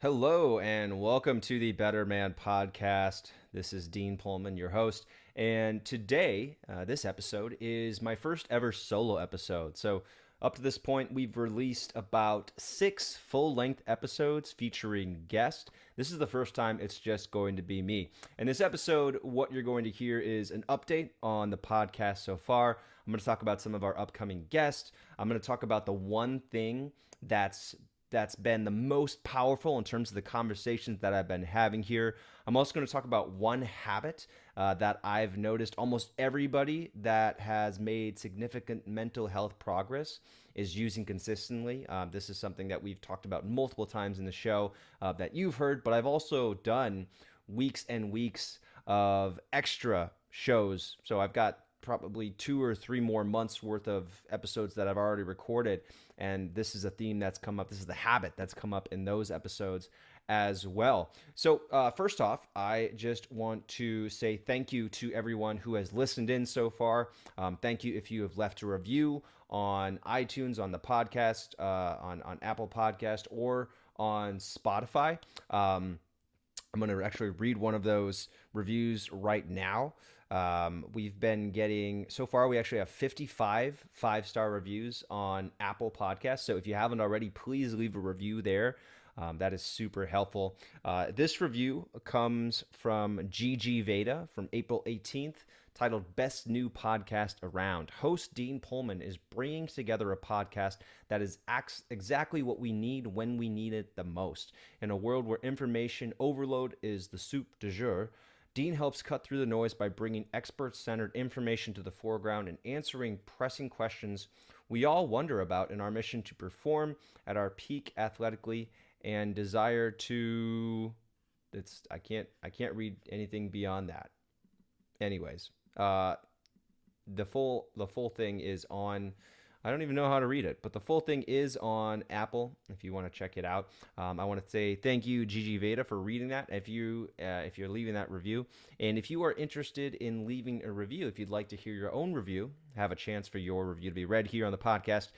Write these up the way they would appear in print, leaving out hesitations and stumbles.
Hello and welcome to the Better Man podcast. This is Dean Pullman, your host, and today, this episode is my first ever solo episode. So, up to this point, we've released about 6 full-length episodes featuring guests. This is the first time it's just going to be me. In this episode, what you're going to hear is an update on the podcast so far. I'm going to talk about some of our upcoming guests. I'm going to talk about the one thing that's been the most powerful in terms of the conversations that I've been having here. I'm also going to talk about one habit that I've noticed almost everybody that has made significant mental health progress is using consistently. This is something that we've talked about multiple times in the show that you've heard, but I've also done weeks and weeks of extra shows. So I've got probably 2 or 3 more months worth of episodes that I've already recorded. And this is a theme that's come up. This is the habit that's come up in those episodes as well. So, first off, I just want to say thank you to everyone who has listened in so far. Thank you if you have left a review on iTunes, on the podcast, on Apple Podcast, or on Spotify. I'm going to actually read one of those reviews right now. We've been getting, so far, we actually have 55 five-star reviews on Apple Podcasts. So if you haven't already, please leave a review there. That is super helpful. This review comes from Gigi Veda from April 18th, titled Best New Podcast Around. Host Dean Pullman is bringing together a podcast that is exactly what we need when we need it the most. In a world where information overload is the soup du jour, Dean helps cut through the noise by bringing expert-centered information to the foreground and answering pressing questions we all wonder about in our mission to perform at our peak athletically and desire to. I can't read anything beyond that. Anyways, the full thing is on. I don't even know how to read it, but the full thing is on Apple. If you want to check it out, I want to say thank you, Gigi Veda, for reading that. If you're leaving that review, and if you are interested in leaving a review, if you'd like to hear your own review, have a chance for your review to be read here on the podcast,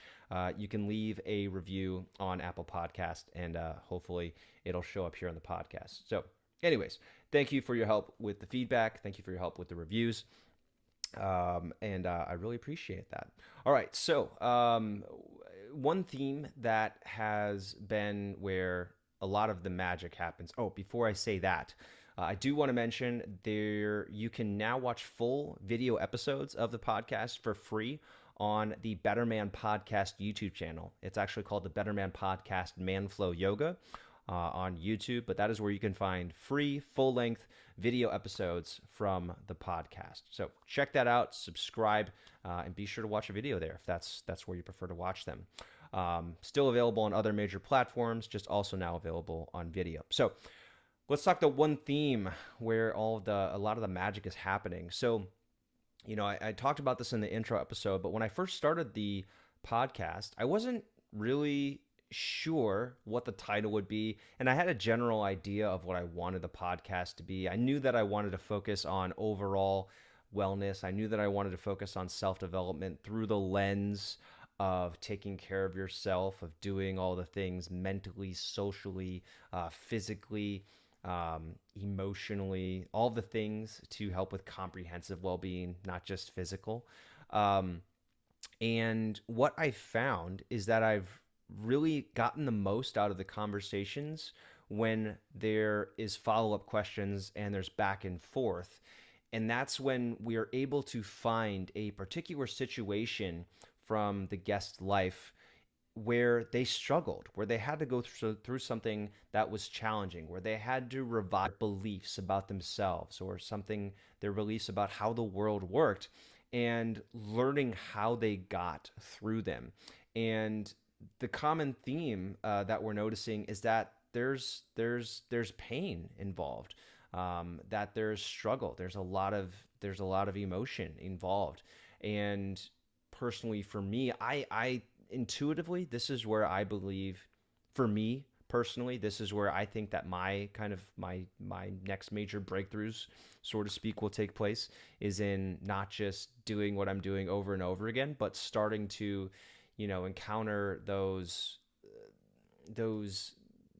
you can leave a review on Apple Podcast, and hopefully it'll show up here on the podcast. So, anyways, thank you for your help with the feedback. Thank you for your help with the reviews. And I really appreciate that. All right, so one theme that has been where a lot of the magic happens. Oh, before I say that, I do want to mention there you can now watch full video episodes of the podcast for free on the Better Man Podcast YouTube channel. It's actually called the Better Man Podcast Manflow Yoga on YouTube, but that is where you can find free, full-length video episodes from the podcast. So check that out, subscribe, and be sure to watch a video there if that's where you prefer to watch them. Still available on other major platforms, just also now available on video. So let's talk the one theme where a lot of the magic is happening. So, I talked about this in the intro episode, but when I first started the podcast, I wasn't really sure what the title would be, and I had a general idea of what I wanted the podcast to be. I knew that I wanted to focus on overall wellness. I knew that I wanted to focus on self-development through the lens of taking care of yourself, of doing all the things mentally, socially, physically, emotionally, all the things to help with comprehensive well-being, not just physical. And what I found is that I've really gotten the most out of the conversations when there is follow-up questions and there's back and forth. And that's when we are able to find a particular situation from the guest's life where they struggled, where they had to go through something that was challenging, where they had to revive beliefs about themselves or something, their beliefs about how the world worked, and learning how they got through them. And the common theme that we're noticing is that there's pain involved, that there's struggle, there's a lot of emotion involved. And personally, for me, I intuitively, this is where I believe, for me personally, this is where I think that my next major breakthroughs, so to speak, will take place, is in not just doing what I'm doing over and over again, but starting to encounter those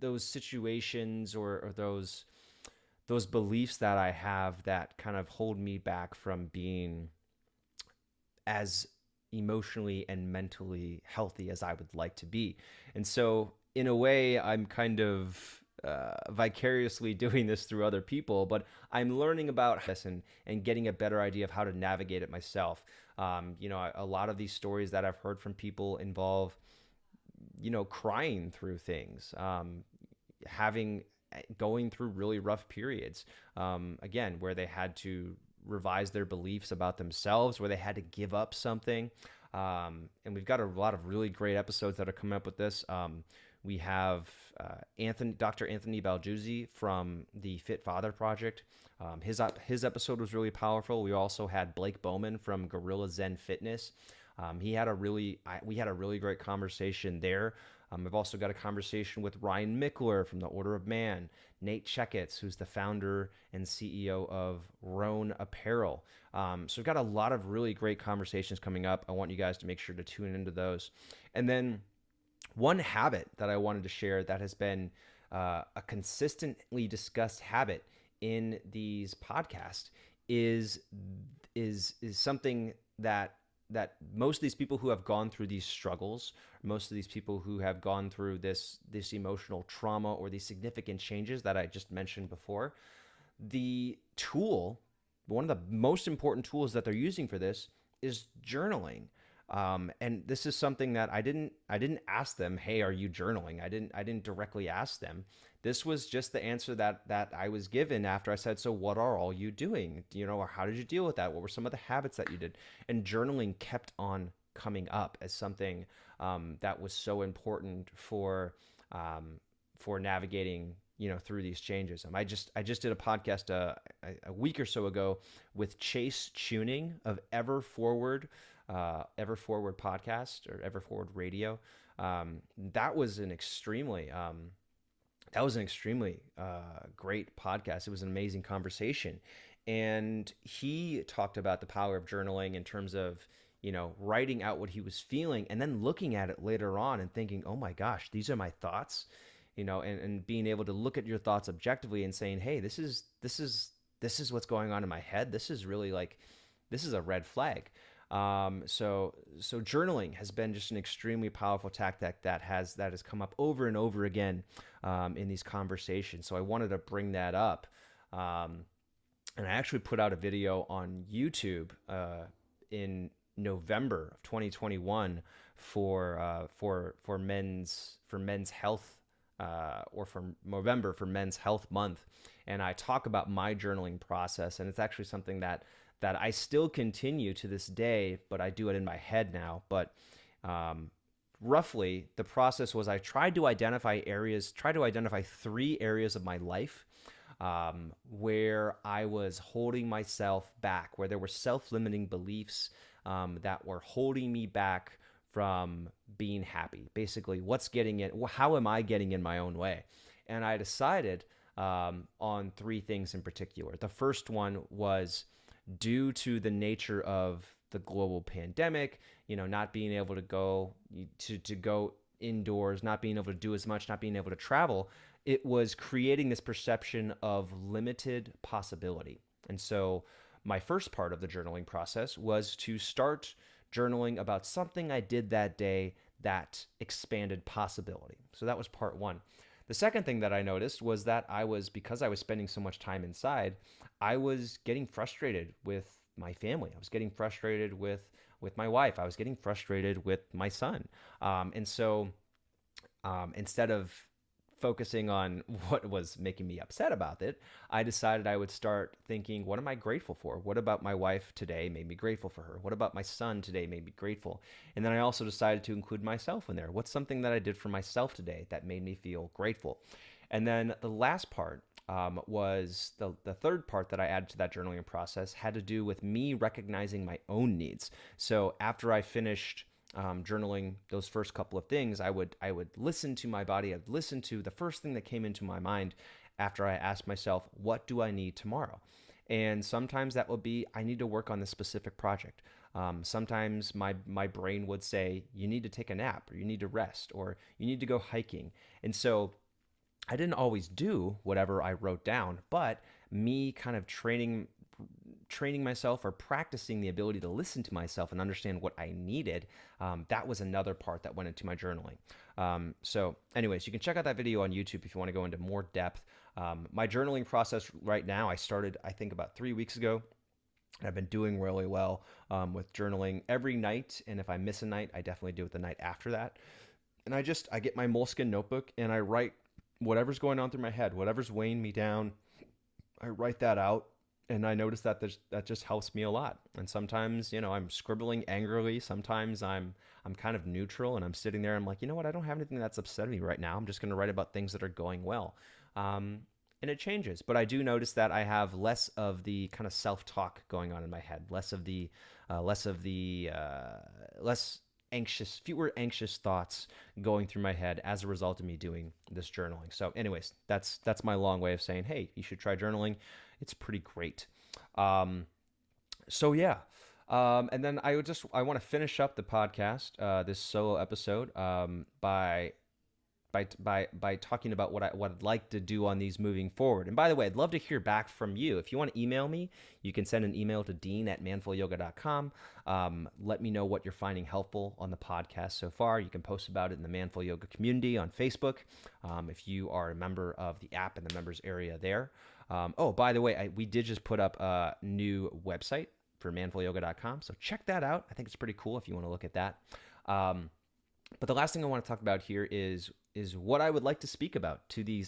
those situations or those beliefs that I have that kind of hold me back from being as emotionally and mentally healthy as I would like to be. And so, in a way, I'm kind of vicariously doing this through other people, but I'm learning about this and getting a better idea of how to navigate it myself. A lot of these stories that I've heard from people involve, crying through things, having going through really rough periods, again, where they had to revise their beliefs about themselves, where they had to give up something. And we've got a lot of really great episodes that are coming up with this. We have Dr. Anthony Balguzzi from the Fit Father Project. His episode was really powerful. We also had Blake Bowman from Gorilla Zen Fitness. We had a really great conversation there. I've also got a conversation with Ryan Mickler from the Order of Man, Nate Checketts, who's the founder and CEO of Roan Apparel. So we've got a lot of really great conversations coming up. I want you guys to make sure to tune into those. And then one habit that I wanted to share that has been a consistently discussed habit in these podcasts is something that most of these people who have gone through these struggles, most of these people who have gone through this emotional trauma or these significant changes that I just mentioned before, one of the most important tools that they're using for this is journaling. And this is something that I didn't ask them, hey, are you journaling? I didn't directly ask them. This was just the answer that I was given after I said, so what are all you doing? Or how did you deal with that? What were some of the habits that you did? And journaling kept on coming up as something that was so important for navigating, through these changes. I just did a podcast a week or so ago with Chase Tuning of Everforward podcast or Everforward Radio. That was an extremely great podcast. It was an amazing conversation. And he talked about the power of journaling in terms of, writing out what he was feeling and then looking at it later on and thinking, oh my gosh, these are my thoughts, and being able to look at your thoughts objectively and saying, hey, this is what's going on in my head. This is a red flag. So journaling has been just an extremely powerful tactic that has come up over and over again in these conversations. So I wanted to bring that up, and I actually put out a video on YouTube in November of 2021 for men's health, or for November for Men's Health Month, and I talk about my journaling process, and it's actually something that I still continue to this day, but I do it in my head now. But roughly, the process was I tried to identify 3 areas of my life where I was holding myself back, where there were self-limiting beliefs that were holding me back from being happy. Basically, how am I getting in my own way? And I decided on 3 things in particular. The first one was due to the nature of the global pandemic, not being able to go indoors, not being able to do as much, not being able to travel, it was creating this perception of limited possibility. And so my first part of the journaling process was to start journaling about something I did that day that expanded possibility. So that was part 1. The second thing that I noticed was that because I was spending so much time inside, I was getting frustrated with my family. I was getting frustrated with my wife. I was getting frustrated with my son. And so instead of focusing on what was making me upset about it, I decided I would start thinking, what am I grateful for? What about my wife today made me grateful for her? What about my son today made me grateful? And then I also decided to include myself in there. What's something that I did for myself today that made me feel grateful? And then the last part was the third part that I added to that journaling process had to do with me recognizing my own needs. So after I finished journaling those first couple of things, I would listen to my body. I'd listen to the first thing that came into my mind after I asked myself, what do I need tomorrow? And sometimes that would be, I need to work on this specific project. Sometimes my brain would say, you need to take a nap, or you need to rest, or you need to go hiking. And so I didn't always do whatever I wrote down, but me kind of training myself or practicing the ability to listen to myself and understand what I needed, that was another part that went into my journaling. So anyways, you can check out that video on YouTube if you want to go into more depth. My journaling process right now, I started, I think, about 3 weeks ago. I've been doing really well with journaling every night. And if I miss a night, I definitely do it the night after that. And I get my Moleskine notebook and I write whatever's going on through my head, whatever's weighing me down. I write that out, and I notice that that just helps me a lot. And sometimes, I'm scribbling angrily. Sometimes I'm kind of neutral, and I'm sitting there. I'm like, you know what? I don't have anything that's upsetting me right now. I'm just going to write about things that are going well. And it changes, but I do notice that I have less of the kind of self-talk going on in my head, less anxious, fewer anxious thoughts going through my head as a result of me doing this journaling. So anyways, that's my long way of saying, hey, you should try journaling. It's pretty great. So yeah. And then I want to finish up the podcast, this solo episode, by talking about what I'd like to do on these moving forward. And by the way, I'd love to hear back from you. If you want to email me, you can send an email to dean@manfulyoga.com. Let me know what you're finding helpful on the podcast so far. You can post about it in the Manful Yoga community on Facebook, if you are a member of the app in the members area there. By the way, we did just put up a new website for manfulyoga.com, so check that out. I think it's pretty cool if you want to look at that. But the last thing I want to talk about here is what I would like to speak about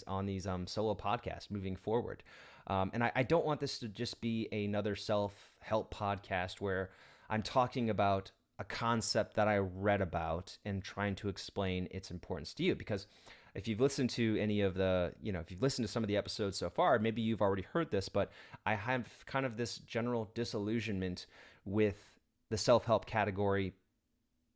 on these solo podcasts moving forward. And I don't want this to just be another self-help podcast where I'm talking about a concept that I read about and trying to explain its importance to you. Because if you've listened to if you've listened to some of the episodes so far, maybe you've already heard this, but I have kind of this general disillusionment with the self-help category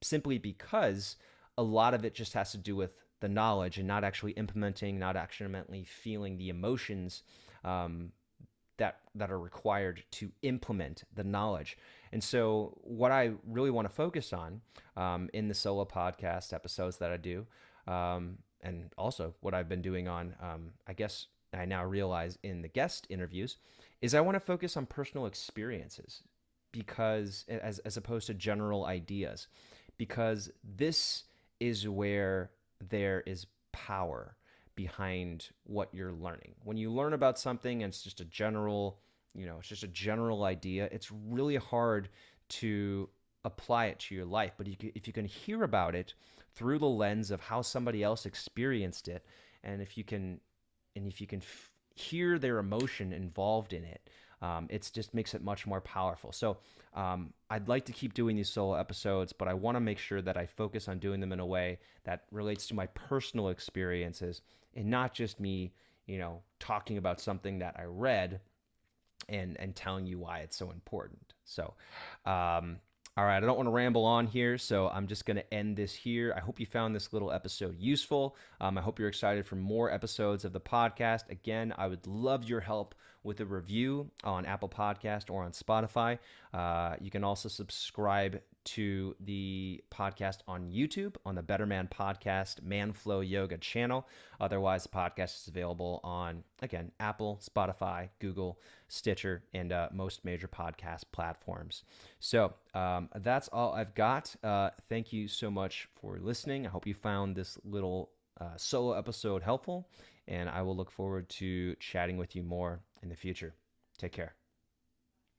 simply because a lot of it just has to do with the knowledge and not actually implementing, not actually feeling the emotions that are required to implement the knowledge. And so what I really want to focus on in the solo podcast episodes that I do, and also what I've been doing on, I guess I now realize in the guest interviews, is I want to focus on personal experiences because as opposed to general ideas, because this is where there is power behind what you're learning. When you learn about something and it's just a general idea, it's really hard to apply it to your life. But if you can hear about it through the lens of how somebody else experienced it, and if you can hear their emotion involved in it, it just makes it much more powerful. So I'd like to keep doing these solo episodes, but I want to make sure that I focus on doing them in a way that relates to my personal experiences and not just me, talking about something that I read and telling you why it's so important. So, all right, I don't want to ramble on here, so I'm just going to end this here. I hope you found this little episode useful. I hope you're excited for more episodes of the podcast. Again, I would love your help with a review on Apple Podcast or on Spotify. You can also subscribe to the podcast on YouTube on the Better Man Podcast Manflow Yoga channel. Otherwise, the podcast is available on, again, Apple, Spotify, Google, Stitcher, and most major podcast platforms. So that's all I've got. Thank you so much for listening. I hope you found this little solo episode helpful, and I will look forward to chatting with you more in the future. Take care.